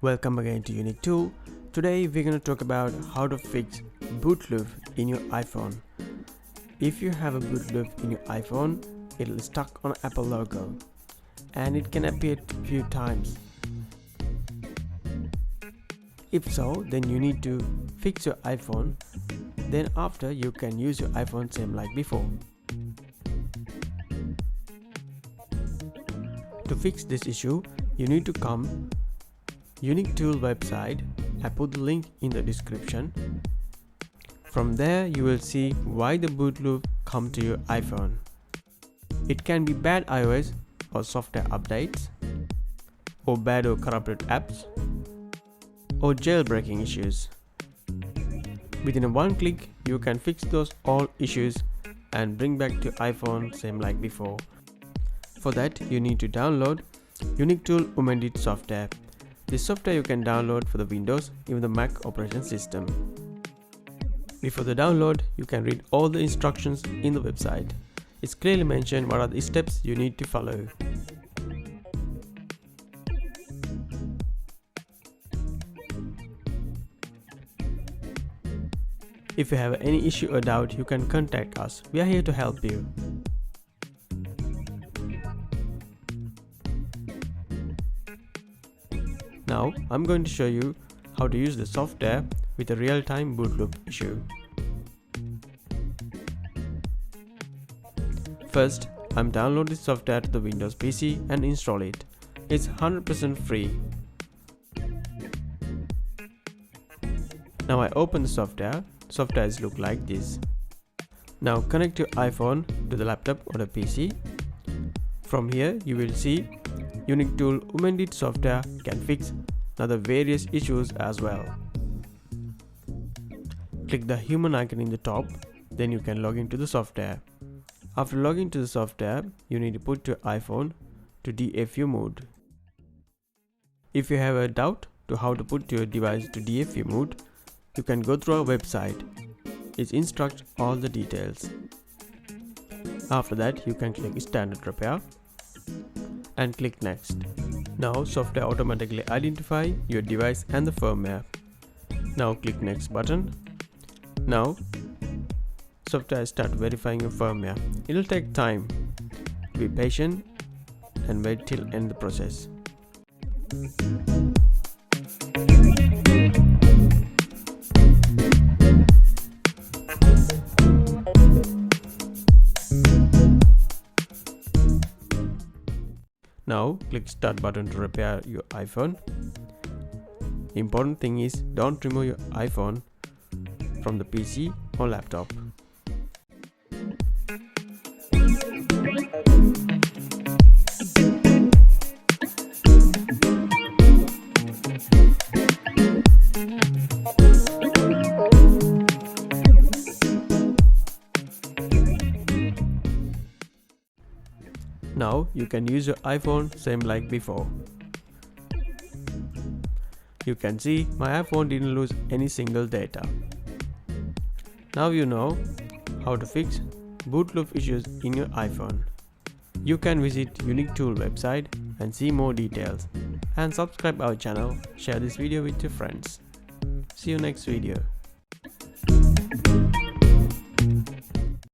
Welcome again to Unique Tool. Today we're going to talk about how to fix boot loop in your iPhone. If you have a boot loop in your iPhone, it'll stuck on Apple logo and it can appear a few times. If so, then you need to fix your iPhone. Then after, you can use your iPhone same like before. To fix this issue, you need to come Unique Tool website. I put the link in the description. From there you will see why the boot loop come to your iPhone. It can be bad iOS or software updates, or bad or corrupted apps, or jailbreaking issues. Within one click you can fix those all issues and bring back to iPhone same like before. For that you need to download Unique Tool Umendit software. This software you can download for the Windows, even the Mac operating system. Before the download, you can read all the instructions in the website. It's clearly mentioned what are the steps you need to follow. If you have any issue or doubt, you can contact us. We are here to help you. Now, I'm going to show you how to use the software with a real-time boot loop issue. First, I'm downloading the software to the Windows PC and install it. It's 100% free. Now I open the software. Software is look like this. Now connect your iPhone to the laptop or the PC. From here you will see Unique Tool Umendit software can fix other various issues as well. Click the human icon in the top, then you can log into the software. After logging to the software, you need to put your iPhone to DFU mode. If you have a doubt to how to put your device to DFU mode, you can go through our website. It instructs all the details. After that, you can click Standard Repair and click Next. Now software automatically identify your device and the firmware. Now click Next button. Now software start verifying your firmware. It will take time. Be patient and wait till end the process. Now click Start button to repair your iPhone. Important thing is don't remove your iPhone from the PC or laptop. Now you can use your iPhone same like before. You can see my iPhone didn't lose any single data. Now you know how to fix boot loop issues in your iPhone. You can visit Unique Tool website and see more details, and subscribe our channel. Share this video with your friends. See you next video.